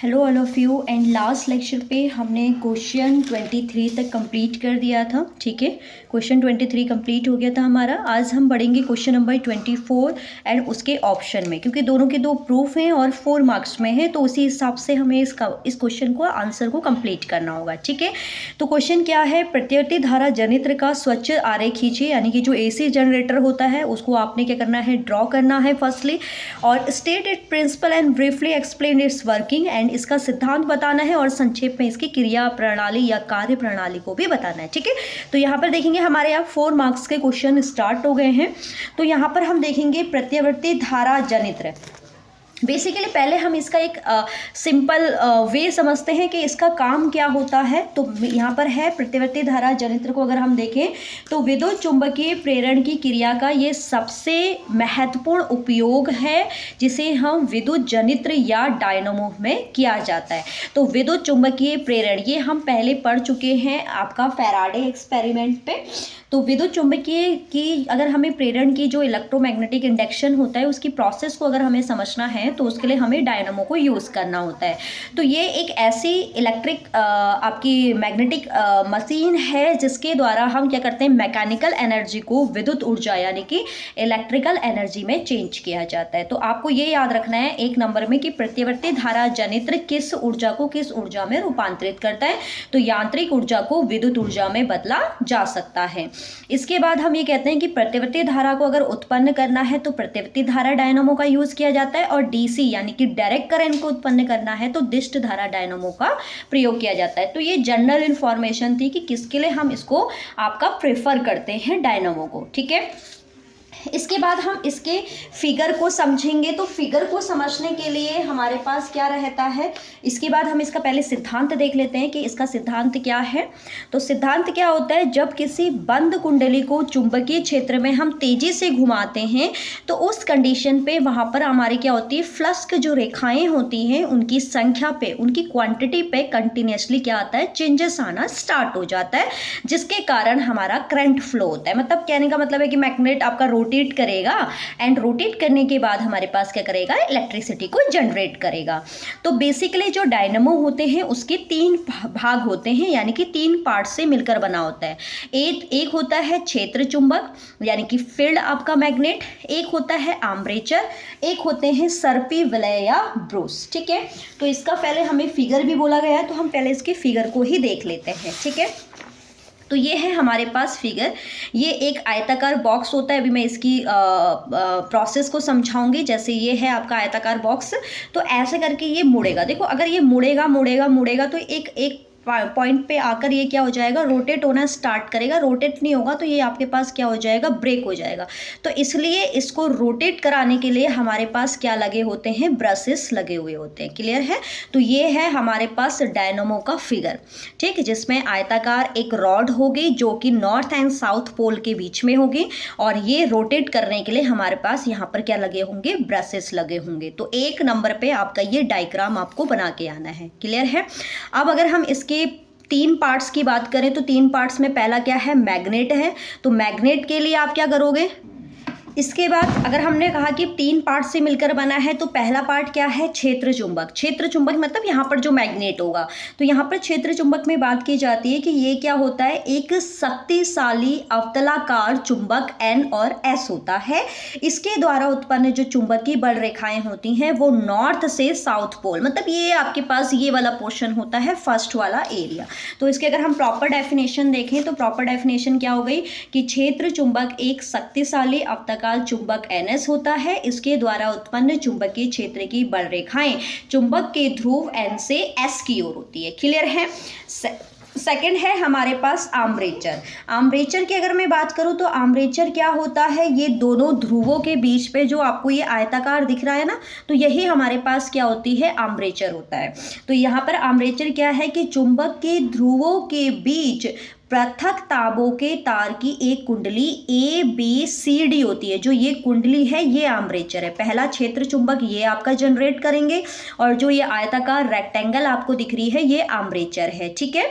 Hello all of you. And last lecture पे हमने question 23 तक कंप्लीट कर दिया था। ठीक है, क्वेश्चन 23 कंप्लीट हो गया था हमारा। आज हम बढ़ेंगे क्वेश्चन नंबर 24 एंड उसके ऑप्शन में, क्योंकि दोनों के दो प्रूफ हैं और 4 मार्क्स में है, तो उसी हिसाब से हमें इस क्वेश्चन को आंसर को कंप्लीट करना होगा। ठीक है, तो क्वेश्चन क्या है, प्रत्यवर्ती धारा जनित्र का स्वच्छ आरेख खींचिए, यानी कि जो AC जनरेटर होता है उसको आपने क्या करना है, ड्रॉ करना है फर्स्टली, और state it principle and briefly explain its working, and इसका सिद्धांत बताना है और संक्षेप में इसकी क्रिया प्रणाली या कार्य प्रणाली को भी बताना है। ठीक है, तो यहाँ पर देखेंगे हमारे यहाँ 4 मार्क्स के क्वेश्चन स्टार्ट हो गए हैं। तो यहाँ पर हम देखेंगे प्रत्यवर्ती धारा जनित्र। बेसिकली पहले हम इसका एक सिंपल वे समझते हैं कि इसका काम क्या होता है। तो यहाँ पर है प्रत्यवर्ती धारा जनित्र को अगर हम देखें तो विद्युत चुंबकीय प्रेरण की क्रिया का ये सबसे महत्वपूर्ण उपयोग है, जिसे हम विद्युत जनित्र या डायनामो में किया जाता है। तो विद्युत चुंबकीय प्रेरण ये हम पहले पढ़ चुके हैं आपका फैराडे एक्सपेरिमेंट पे। तो विद्युत चुंबकीय की अगर हमें प्रेरण की जो इलेक्ट्रोमैग्नेटिक इंडक्शन होता है उसकी प्रोसेस को अगर हमें समझना है तो उसके लिए हमें डायनामो को यूज़ करना होता है। तो ये एक ऐसी इलेक्ट्रिक आपकी मैग्नेटिक मशीन है जिसके द्वारा हम क्या करते हैं, मैकेनिकल एनर्जी को विद्युत ऊर्जा यानी कि इलेक्ट्रिकल एनर्जी में चेंज किया जाता है। तो आपको ये याद रखना है 1 नंबर में कि प्रत्यवर्ती धारा जनित्र किस ऊर्जा को किस ऊर्जा में रूपांतरित करता है। तो यांत्रिक ऊर्जा को विद्युत ऊर्जा में बदला जा सकता है। इसके बाद हम ये कहते हैं कि प्रत्यवर्ती धारा को अगर उत्पन्न करना है तो प्रत्यवर्ती धारा डायनामो का यूज किया जाता है, और DC यानी कि डायरेक्ट करंट को उत्पन्न करना है तो दिष्ट धारा डायनामो का प्रयोग किया जाता है। तो ये जनरल इंफॉर्मेशन थी कि किसके लिए हम इसको आपका प्रेफर करते हैं डायनामो को। ठीक है, इसके बाद हम इसके फिगर को समझेंगे। तो फिगर को समझने के लिए हमारे पास क्या रहता है, इसके बाद हम इसका पहले सिद्धांत देख लेते हैं कि इसका सिद्धांत क्या है। तो सिद्धांत क्या होता है, जब किसी बंद कुंडली को चुंबकीय क्षेत्र में हम तेजी से घुमाते हैं तो उस कंडीशन पे वहाँ पर हमारी क्या होती है, फ्लक्स की जो रेखाएं होती हैं उनकी संख्या पे, उनकी क्वांटिटी पे कंटिन्यूसली क्या आता है, चेंजेस आना स्टार्ट हो जाता है, जिसके कारण हमारा करंट फ्लो होता है। मतलब कहने का मतलब है कि मैग्नेट आपका रोटेट करेगा एंड रोटेट करने के बाद हमारे पास क्या करेगा, इलेक्ट्रिसिटी को जनरेट करेगा। तो बेसिकली जो डायनामो होते हैं उसके 3 भाग होते हैं, यानी कि 3 पार्ट से मिलकर बना होता है। एक होता है क्षेत्र चुंबक यानी कि फील्ड आपका मैग्नेट, एक होता है आर्मेचर, एक होते हैं सर्पी विलय या ब्रूस। ठीक है, तो इसका पहले हमें फिगर भी बोला गया है तो हम पहले इसके फिगर को ही देख लेते हैं। ठीक है, तो ये है हमारे पास फिगर। ये एक आयताकार बॉक्स होता है। अभी मैं इसकी प्रोसेस को समझाऊंगी। जैसे ये है आपका आयताकार बॉक्स, तो ऐसे करके ये मुड़ेगा। देखो अगर ये मुड़ेगा मुड़ेगा मुड़ेगा तो एक पॉइंट पे आकर ये क्या हो जाएगा, रोटेट होना स्टार्ट करेगा। रोटेट नहीं होगा तो ये आपके पास क्या हो जाएगा, ब्रेक हो जाएगा। तो इसलिए इसको रोटेट कराने के लिए हमारे पास क्या लगे होते हैं, ब्रशेस लगे हुए होते हैं। क्लियर है, तो ये है हमारे पास डायनामो का फिगर। ठीक, जिसमें आयताकार एक रॉड होगी जो कि नॉर्थ एंड साउथ पोल के बीच में होगी, और ये रोटेट करने के लिए हमारे पास यहाँ पर क्या लगे होंगे, ब्रशेस लगे होंगे। तो 1 नंबर पे आपका ये डायग्राम आपको बना के आना है। क्लियर है, अब अगर हम इसके 3 पार्ट्स की बात करें तो 3 पार्ट्स में पहला क्या है, मैग्नेट है। तो मैग्नेट के लिए आप क्या करोगे, इसके बाद अगर हमने कहा कि 3 पार्ट से मिलकर बना है तो पहला पार्ट क्या है, क्षेत्र चुंबक। क्षेत्र चुंबक मतलब यहाँ पर जो मैग्नेट होगा, तो यहाँ पर क्षेत्र चुंबक में बात की जाती है कि ये क्या होता है, एक शक्तिशाली अवतलाकार चुंबक N और S होता है। इसके द्वारा उत्पन्न जो चुंबकीय बल रेखाएं होती हैं वो नॉर्थ से साउथ पोल, मतलब ये आपके पास ये वाला पोर्शन होता है, फर्स्ट वाला एरिया। तो इसके अगर हम प्रॉपर डेफिनेशन देखें तो प्रॉपर डेफिनेशन क्या हो गई कि क्षेत्र चुंबक एक शक्तिशाली अवतलाकार चुंबक NS होता है। इसके द्वारा उत्पन्न चुंबकीय क्षेत्र की बल रेखाएं चुंबक के ध्रुव N से S की ओर होती है। क्लियर है। सेकंड है हमारे पास आर्मेचर। आर्मेचर की अगर मैं बात करूं तो आर्मेचर क्या होता है, ये दोनों ध्रुवों के बीच पे जो आपको ये आयताकार दिख रहा है ना, तो यही हमारे पास क्या होती है, आर्मेचर होता है। तो यहाँ पर आर्मेचर क्या है कि चुंबक के ध्रुवों के बीच पृथक तारों के तार की एक कुंडली ABCD होती है। जो ये कुंडली है ये आर्मेचर है। पहला क्षेत्र चुंबक ये आपका जनरेट करेंगे, और जो ये आयताकार रेक्टेंगल आपको दिख रही है ये आर्मेचर है। ठीक है,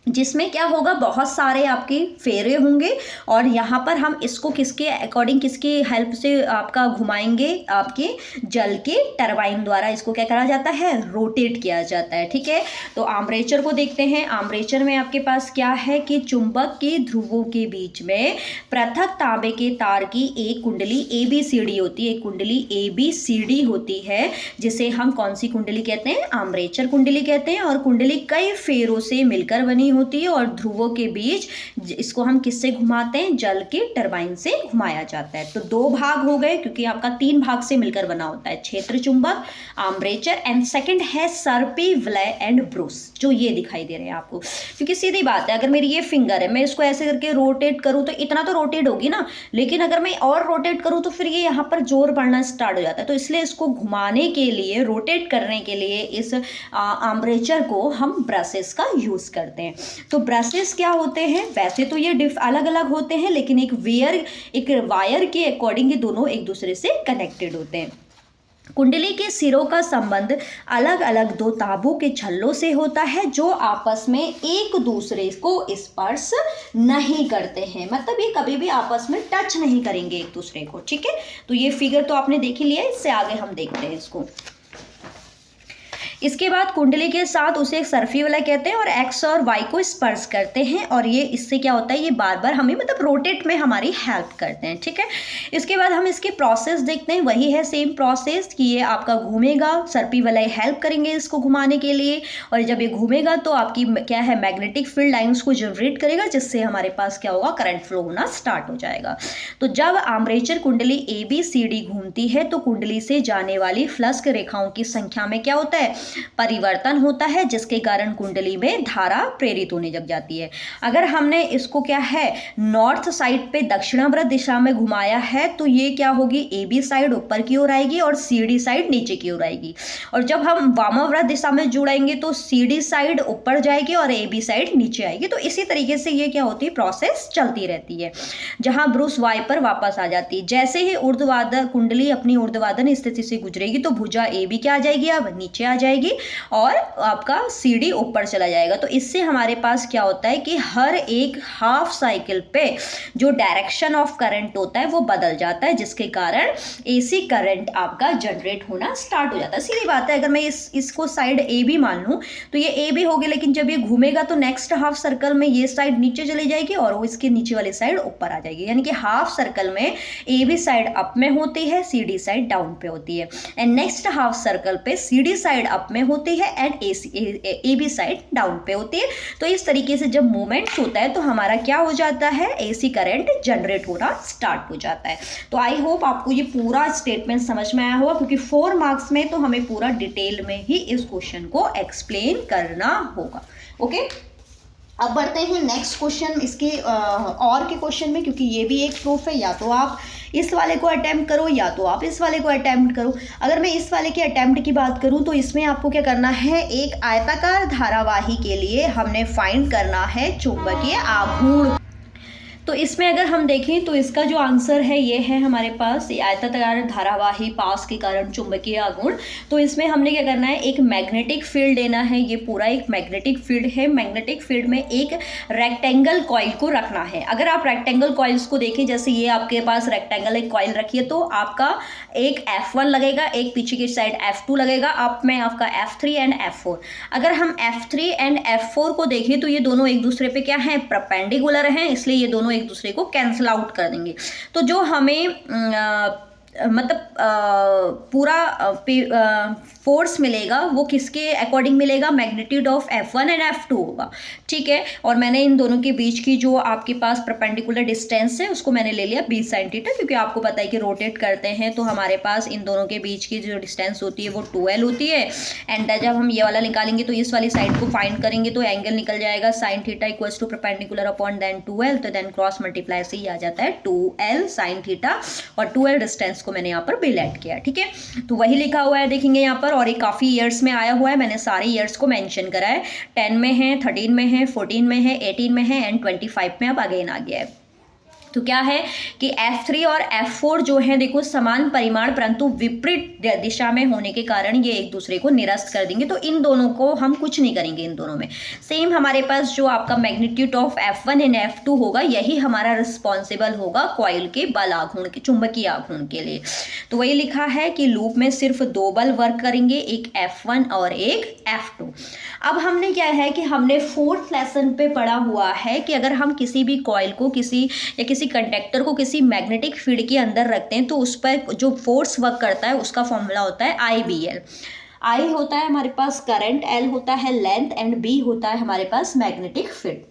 जिसमें क्या होगा, बहुत सारे आपके फेरे होंगे और यहाँ पर हम इसको किसके अकॉर्डिंग, किसकी हेल्प से आपका घुमाएंगे, आपके जल के टरबाइन द्वारा इसको क्या करा जाता है, रोटेट किया जाता है। ठीक है, तो आर्मेचर को देखते हैं। आर्मेचर में आपके पास क्या है कि चुंबक के ध्रुवों के बीच में पृथक तांबे के तार की एक कुंडली ABCD होती है, एक कुंडली ABCD होती है, जिसे हम कौन सी कुंडली कहते हैं, आर्मेचर कुंडली कहते हैं। और कुंडली कई फेरों से मिलकर बनी होती है और ध्रुवों के बीच इसको हम किससे घुमाते हैं, जल के टरबाइन से घुमाया जाता है। तो दो भाग हो गए, क्योंकि आपका 3 भाग से मिलकर बना होता है, क्षेत्र चुंबक, आर्मेचर, एंड सेकंड है सर्पी विलय एंड ब्रूस, जो ये दिखाई दे रहे हैं आपको। क्योंकि सीधी बात है, अगर मेरी ये फिंगर है, मैं इसको ऐसे करके रोटेट करूँ तो इतना तो रोटेट होगी ना, लेकिन अगर मैं और रोटेट करूँ तो फिर ये यहाँ पर जोर पड़ना स्टार्ट हो जाता है। तो इसलिए इसको घुमाने के लिए, रोटेट करने के लिए इस आर्मेचर को हम ब्रशेस का यूज करते हैं। तो ब्रशेस क्या होते हैं, वैसे तो ये अलग अलग होते हैं, लेकिन एक वायर के अकॉर्डिंग ये दोनों एक दूसरे से कनेक्टेड होते हैं। कुंडली के सिरों का संबंध अलग अलग 2 तांबों के छल्लों से होता है, जो आपस में एक दूसरे को स्पर्श नहीं करते हैं, मतलब ये कभी भी आपस में टच नहीं करेंगे एक दूसरे को। ठीक है, तो ये फिगर तो आपने देख ही लिया, इससे आगे हम देखते हैं इसको। इसके बाद कुंडली के साथ उसे एक सर्फी वाला कहते हैं और एक्स और वाई को स्पर्श करते हैं, और ये इससे क्या होता है, ये बार बार हमें मतलब रोटेट में हमारी हेल्प करते हैं। ठीक है, इसके बाद हम इसके प्रोसेस देखते हैं। वही है सेम प्रोसेस कि ये आपका घूमेगा, सर्पी वाला हेल्प करेंगे इसको घुमाने के लिए, और जब ये घूमेगा तो आपकी क्या है, मैग्नेटिक फील्ड लाइन्स को जनरेट करेगा, जिससे हमारे पास क्या होगा, करंट फ्लो होना स्टार्ट हो जाएगा। तो जब आर्मेचर कुंडली ABCD घूमती है तो कुंडली से जाने वाली फ्लक्स रेखाओं की संख्या में क्या होता है, परिवर्तन होता है, जिसके कारण कुंडली में धारा प्रेरित होने लग जाती है। अगर हमने इसको क्या है, नॉर्थ साइड पे दक्षिणावर्त दिशा में घुमाया है तो ये क्या होगी, AB साइड ऊपर की ओर आएगी और CD साइड नीचे की ओर आएगी। और जब हम वामाव्रत दिशा में जुड़ाएंगे तो CD साइड ऊपर जाएगी और AB साइड नीचे आएगी। तो इसी तरीके से ये क्या होती है, प्रोसेस चलती रहती है, जहां ब्रूस वाई पर वापस आ जाती है। जैसे ही ऊर्ध्वाधर कुंडली अपनी ऊर्ध्वाधर स्थिति से गुजरेगी तो भुजा AB क्या आ जाएगी, अब नीचे आ जाएगी और आपका CD ऊपर चला जाएगा। तो इससे हमारे पास क्या होता है कि हर एक हाफ साइकिल पे जो डायरेक्शन ऑफ करंट होता है वो बदल जाता है, जिसके कारण AC करंट आपका जनरेट होना स्टार्ट हो जाता है। सीधी बात है, अगर मैं इसको साइड AB मान लूं तो ये AB होगी, लेकिन जब ये घूमेगा तो नेक्स्ट हाफ सर्कल में ये साइड नीचे चली जाएगी और वो इसके नीचे वाली साइड ऊपर आ जाएगी। यानी कि हाफ सर्कल में AB साइड अप में होती है, CD साइड डाउन पे होती है, एंड नेक्स्ट हाफ सर्कल पे CD साइड अप में होती है एंड AB साइड डाउन पे होती है। तो इस तरीके से जब मूवमेंट होता है तो हमारा क्या हो जाता है, AC करंट जनरेट होना स्टार्ट हो जाता है। तो आई होप आपको ये पूरा स्टेटमेंट समझ में आया होगा, क्योंकि 4 मार्क्स में तो हमें पूरा डिटेल में ही इस क्वेश्चन को एक्सप्लेन करना होगा। ओके, अब बढ़ते हैं नेक्स्ट क्वेश्चन, इसके और के क्वेश्चन में, क्योंकि ये भी एक प्रूफ है, या तो आप इस वाले को अटेम्प्ट करो या तो आप इस वाले को अटेम्प्ट करो। अगर मैं इस वाले के अटेम्प्ट की बात करूं तो इसमें आपको क्या करना है, एक आयताकार धारावाही के लिए हमने फाइंड करना है चुंबकीय आघूर्ण। तो इसमें अगर हम देखें तो इसका जो आंसर है ये है हमारे पास, आयताकार धारावाही पास के कारण चुंबकीय आघूर्ण। तो इसमें हमने क्या करना है, एक मैग्नेटिक फील्ड लेना है, ये पूरा एक मैग्नेटिक फील्ड है। मैग्नेटिक फील्ड में एक रेक्टेंगल कॉइल को रखना है। अगर आप रेक्टेंगल कॉइल्स को देखें, जैसे ये आपके पास रेक्टेंगल एक कॉइल रखी है, तो आपका एक F1 लगेगा, एक पीछे की साइड F2 लगेगा, आप में आपका F3 एंड F4। अगर हम F3 एंड F4 को देखें तो ये दोनों एक दूसरे पे क्या है, परपेंडिकुलर हैं, इसलिए ये दोनों एक दूसरे को कैंसिल आउट कर देंगे। तो जो हमें मतलब पूरा फोर्स मिलेगा वो किसके अकॉर्डिंग मिलेगा, magnitude of F1 and F2 होगा। ठीक है, और मैंने इन दोनों के बीच की जो आपके पास परपेंडिकुलर डिस्टेंस है उसको मैंने ले लिया 20 सेंटीमीटर, क्योंकि आपको पता है कि रोटेट करते हैं तो हमारे पास इन दोनों के बीच की जो डिस्टेंस होती है वो 2L होती है। एंड जब हम ये वाला निकालेंगे तो इस वाली साइड को फाइंड करेंगे तो एंगल निकल जाएगा sin theta equals to perpendicular upon then 2L, तो देन क्रॉस मल्टीप्लाई से ही आ जाता है 2L sin थीटा, और 2L डिस्टेंस को मैंने यहाँ पर बिल ऐड किया। ठीक है, तो वही लिखा हुआ है देखेंगे यहाँ पर, और ये काफ़ी ईयर्स में आया हुआ है, मैंने सारे ईयर्स को मेंशन करा है। 10 में है, 13 में है, 14 में है, 18 में है एंड 25 में अब अगेन आ गया है। तो क्या है कि F3 और F4 जो है देखो समान परिमाण परंतु विपरीत दिशा में होने के कारण ये एक दूसरे को निरस्त कर देंगे, तो इन दोनों को हम कुछ नहीं करेंगे इन दोनों में। सेम हमारे पास जो आपका magnitude of F1 and F2 होगा यही हमारा रिस्पॉन्सिबल होगा कॉइल के बल आघूर्ण के, चुंबकीय आघूर्ण के लिए। तो वही लिखा है कि लूप में सिर्फ 2 बल वर्क करेंगे, एक F1 और एक F2। अब हमने क्या है कि हमने 4th लेसन पे पढ़ा हुआ है कि अगर हम किसी भी कॉइल को किसी कंडक्टर को किसी मैग्नेटिक फील्ड के अंदर रखते हैं तो उस पर जो फोर्स वर्क करता है उसका फॉर्मूला होता है IBL। I होता है हमारे पास करंट, L होता है लेंथ एंड B होता है हमारे पास मैग्नेटिक फील्ड।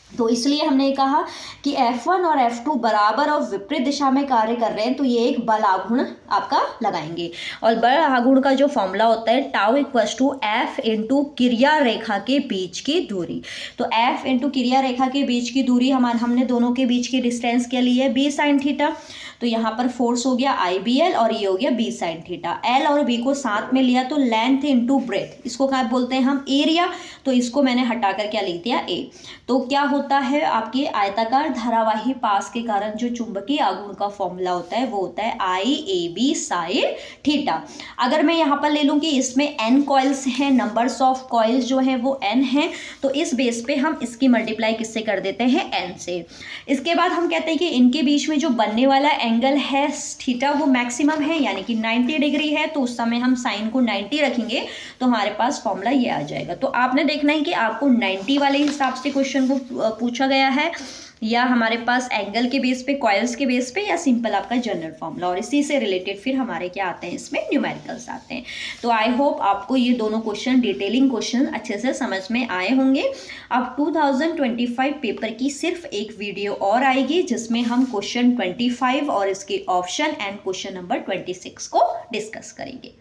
तो इसलिए हमने कहा कि F1 और F2 बराबर और विपरीत दिशा में कार्य कर रहे हैं, तो ये एक बल आघूर्ण आपका लगाएंगे। और बल आघूर्ण का जो फॉर्मूला होता है tau equals to F into क्रिया रेखा के बीच की दूरी। तो F इंटू क्रिया रेखा के बीच की दूरी हमने दोनों के बीच की डिस्टेंस के लिए B sin थीटा। तो यहाँ पर फोर्स हो गया IBL और ये हो गया B sin थीटा। L और B को साथ में लिया तो लेंथ इंटू ब्रेथ, इसको क्या बोलते हैं हम एरिया, तो इसको मैंने हटाकर क्या लिख दिया A। तो क्या होता है आपके आयताकार धारावाही पास के कारण जो चुंबकीय आघूर्ण का फॉर्मूला होता है वो होता है IAB sin थीटा। अगर मैं यहाँ पर ले लूँ कि इसमें N कॉइल्स हैं, नंबर्स ऑफ कॉइल्स जो हैं वो N हैं, तो इस बेस पे हम इसकी मल्टीप्लाई किससे कर देते हैं N से। इसके बाद हम कहते हैं कि इनके बीच में जो बनने वाला एंगल है थीटा वो मैक्सिमम है यानी कि 90 डिग्री है, तो उस समय हम साइन को 90 रखेंगे तो हमारे पास फॉर्मूला ये आ जाएगा। तो आपने देखना है कि आपको 90 वाले हिसाब से क्वेश्चन को पूछा गया है या हमारे पास एंगल के बेस पे, कॉइल्स के बेस पे, या सिंपल आपका जनरल फॉर्मूला, और इसी से रिलेटेड फिर हमारे क्या आते हैं इसमें न्यूमेरिकल्स आते हैं। तो आई होप आपको ये दोनों क्वेश्चन, डिटेलिंग क्वेश्चन अच्छे से समझ में आए होंगे। अब 2025 पेपर की सिर्फ एक वीडियो और आएगी जिसमें हम क्वेश्चन 25 और इसके ऑप्शन एंड क्वेश्चन नंबर 26 को डिस्कस करेंगे।